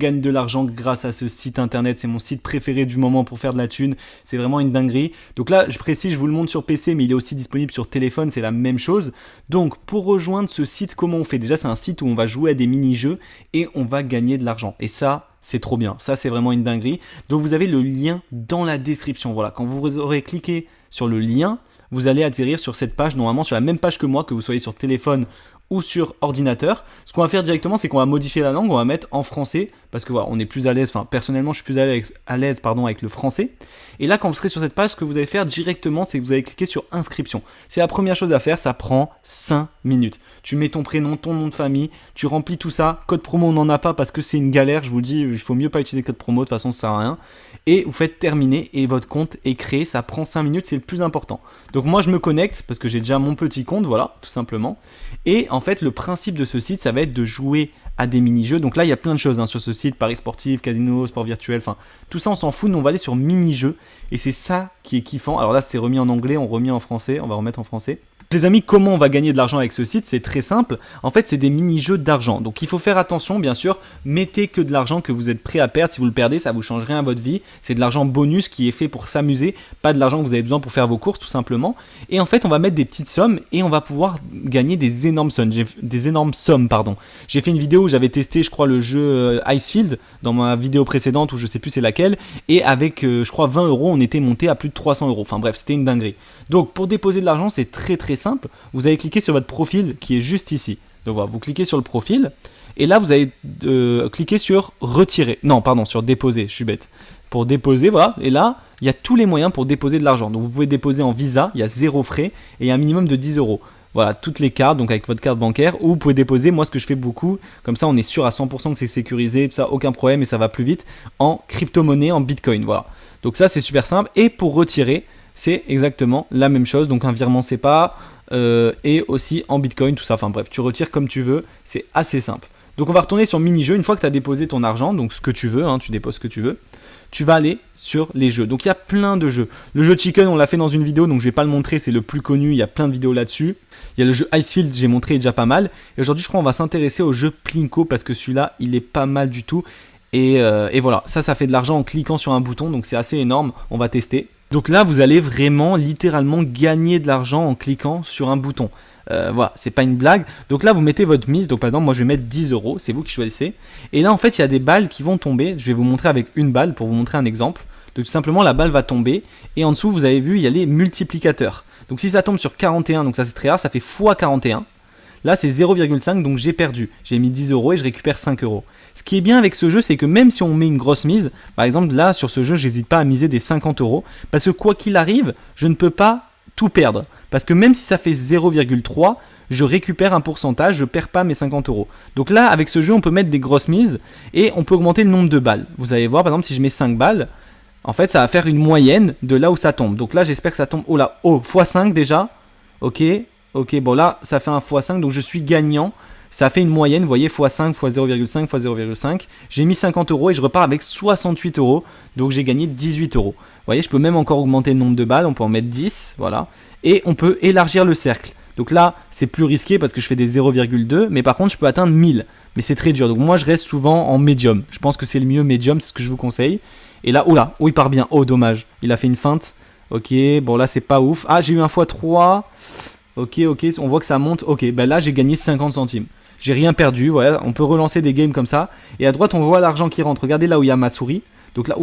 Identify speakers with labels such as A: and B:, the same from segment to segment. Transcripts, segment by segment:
A: gagne de l'argent grâce à ce site internet, c'est mon site préféré du moment pour faire de la thune, c'est vraiment une dinguerie. Donc là je précise, je vous le montre sur PC mais il est aussi disponible sur téléphone, c'est la même chose. Donc pour rejoindre ce site, comment on fait? Déjà c'est un site où on va jouer à des mini-jeux et on va gagner de l'argent, et ça c'est trop bien, ça c'est vraiment une dinguerie. Donc vous avez le lien dans la description, voilà, quand vous aurez cliqué sur le lien, vous allez atterrir sur cette page, normalement sur la même page que moi, que vous soyez sur téléphone ou sur ordinateur. Ce qu'on va faire directement, c'est qu'on va modifier la langue, on va mettre en français, parce que voilà, on est plus à l'aise, enfin personnellement je suis plus à l'aise avec le français. Et là quand vous serez sur cette page, ce que vous allez faire directement, c'est que vous allez cliquer sur inscription. C'est la première chose à faire, ça prend 5 minutes. Tu mets ton prénom, ton nom de famille, tu remplis tout ça. Code promo on n'en a pas parce que c'est une galère, je vous le dis, il faut mieux pas utiliser code promo, de toute façon ça sert à rien. Et vous faites terminer et votre compte est créé, ça prend 5 minutes, c'est le plus important. Donc moi je me connecte parce que j'ai déjà mon petit compte, voilà, tout simplement. Et en fait le principe de ce site, ça va être de jouer à des mini-jeux. Donc là il y a plein de choses sur ce site, paris sportif, casino, sport virtuel, enfin tout ça on s'en fout, nous on va aller sur mini-jeux et c'est ça qui est kiffant. Alors là c'est remis en anglais, on remet en français, on va remettre en français. Les amis, comment on va gagner de l'argent avec ce site? C'est très simple. En fait, c'est des mini-jeux d'argent. Donc, il faut faire attention, bien sûr. Mettez que de l'argent que vous êtes prêt à perdre. Si vous le perdez, ça ne vous change rien à votre vie. C'est de l'argent bonus qui est fait pour s'amuser, pas de l'argent que vous avez besoin pour faire vos courses, tout simplement. Et en fait, on va mettre des petites sommes et on va pouvoir gagner des énormes sommes. J'ai fait une vidéo où j'avais testé, je crois, le jeu Icefield dans ma vidéo précédente, où je sais plus c'est laquelle. Et avec, je crois, 20 €, on était monté à plus de 300 €. Enfin bref, c'était une dinguerie. Donc, pour déposer de l'argent, c'est très simple. Vous allez cliquer sur votre profil qui est juste ici. Donc voilà, vous cliquez sur le profil et là vous allez cliquer sur retirer. Non, pardon, sur déposer, je suis bête. Pour déposer, voilà, et là il y a tous les moyens pour déposer de l'argent. Donc vous pouvez déposer en Visa, il y a 0 frais et il y a un minimum de 10 €. Voilà, toutes les cartes, donc avec votre carte bancaire, ou vous pouvez déposer, moi ce que je fais beaucoup, comme ça on est sûr à 100% que c'est sécurisé, tout ça, aucun problème et ça va plus vite, en crypto-monnaie, en bitcoin, voilà. Donc ça c'est super simple. Et pour retirer, c'est exactement la même chose, donc un virement SEPA et aussi en bitcoin, tout ça, enfin bref, tu retires comme tu veux, c'est assez simple. Donc on va retourner sur mini-jeu, une fois que tu as déposé ton argent, donc ce que tu veux, tu déposes ce que tu veux, tu vas aller sur les jeux. Donc il y a plein de jeux. Le jeu Chicken, on l'a fait dans une vidéo, donc je vais pas le montrer, c'est le plus connu, il y a plein de vidéos là-dessus. Il y a le jeu Icefield, j'ai montré déjà pas mal. Et aujourd'hui je crois qu'on va s'intéresser au jeu Plinko, parce que celui-là, il est pas mal du tout. Et voilà, ça fait de l'argent en cliquant sur un bouton, donc c'est assez énorme, on va tester. Donc là, vous allez vraiment, littéralement gagner de l'argent en cliquant sur un bouton. Voilà, c'est pas une blague. Donc là, vous mettez votre mise. Donc par exemple, moi je vais mettre 10 €, c'est vous qui choisissez. Et là, en fait, il y a des balles qui vont tomber. Je vais vous montrer avec une balle pour vous montrer un exemple. Donc tout simplement, la balle va tomber. Et en dessous, vous avez vu, il y a les multiplicateurs. Donc si ça tombe sur 41, donc ça c'est très rare, ça fait x41. Là, c'est 0,5, donc j'ai perdu. J'ai mis 10 € et je récupère 5 €. Ce qui est bien avec ce jeu, c'est que même si on met une grosse mise, par exemple là, sur ce jeu, j'hésite pas à miser des 50 €, parce que quoi qu'il arrive, je ne peux pas tout perdre. Parce que même si ça fait 0,3, je récupère un pourcentage, je perds pas mes 50 €. Donc là, avec ce jeu, on peut mettre des grosses mises et on peut augmenter le nombre de balles. Vous allez voir, par exemple, si je mets 5 balles, en fait, ça va faire une moyenne de là où ça tombe. Donc là, j'espère que ça tombe, x5 déjà, ok, bon là, ça fait un x5, donc je suis gagnant. Ça fait une moyenne, vous voyez, x5, x 0,5, x 0,5. J'ai mis 50 € et je repars avec 68 €. Donc j'ai gagné 18 €. Vous voyez, je peux même encore augmenter le nombre de balles. On peut en mettre 10, voilà. Et on peut élargir le cercle. Donc là, c'est plus risqué parce que je fais des 0,2. Mais par contre, je peux atteindre 1000. Mais c'est très dur. Donc moi, je reste souvent en médium. Je pense que c'est le mieux médium, c'est ce que je vous conseille. Et là, il part bien. Oh, dommage. Il a fait une feinte. Ok, bon là, c'est pas ouf. Ah, j'ai eu un x3. Ok, on voit que ça monte. Ok, ben là, j'ai gagné 50 centimes. J'ai rien perdu, voilà, on peut relancer des games comme ça. Et à droite, on voit l'argent qui rentre. Regardez là où il y a ma souris. Donc là,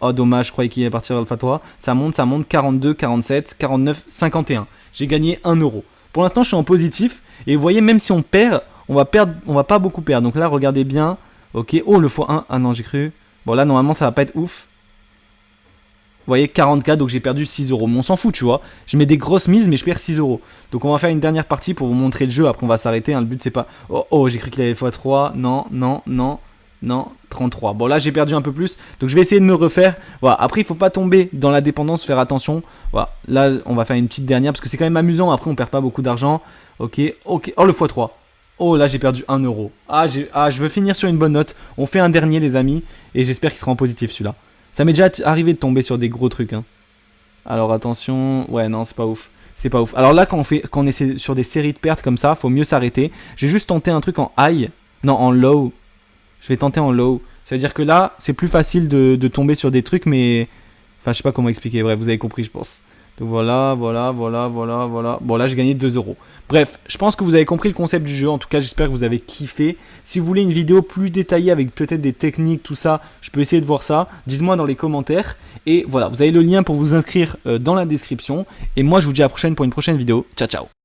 A: oh dommage, je croyais qu'il allait partir Alpha 3. Ça monte, 42, 47, 49, 51. J'ai gagné 1 €. Pour l'instant, je suis en positif. Et vous voyez, même si on perd, on va pas beaucoup perdre. Donc là, regardez bien. Ok, oh le x1. Ah non, j'ai cru. Bon là, normalement, ça va pas être ouf. Vous voyez, 44, donc j'ai perdu 6 €. Mais on s'en fout, tu vois. Je mets des grosses mises, mais je perds 6 €. Donc on va faire une dernière partie pour vous montrer le jeu. Après, on va s'arrêter. Le but, c'est pas... Oh, j'ai cru qu'il avait x3. Non, 33. Bon, là, j'ai perdu un peu plus. Donc je vais essayer de me refaire. Voilà. Après, il faut pas tomber dans la dépendance, faire attention. Voilà. Là, on va faire une petite dernière parce que c'est quand même amusant. Après, on perd pas beaucoup d'argent. Ok. Oh, le x3. Oh, là, j'ai perdu 1 €. Je veux finir sur une bonne note. On fait un dernier, les amis. Et j'espère qu'il sera en positif, celui-là. Ça m'est déjà arrivé de tomber sur des gros trucs. Alors attention, ouais non c'est pas ouf. C'est pas ouf. Alors là quand on est sur des séries de pertes comme ça, faut mieux s'arrêter. J'ai juste tenté un truc en high. Non en low. Je vais tenter en low. Ça veut dire que là, c'est plus facile de tomber sur des trucs, mais... Enfin, je sais pas comment expliquer. Bref, vous avez compris, je pense. Donc voilà. Bon, là, j'ai gagné 2 euros. Bref, je pense que vous avez compris le concept du jeu. En tout cas, j'espère que vous avez kiffé. Si vous voulez une vidéo plus détaillée avec peut-être des techniques, tout ça, je peux essayer de voir ça. Dites-moi dans les commentaires. Et voilà, vous avez le lien pour vous inscrire dans la description. Et moi, je vous dis à la prochaine pour une prochaine vidéo. Ciao, ciao.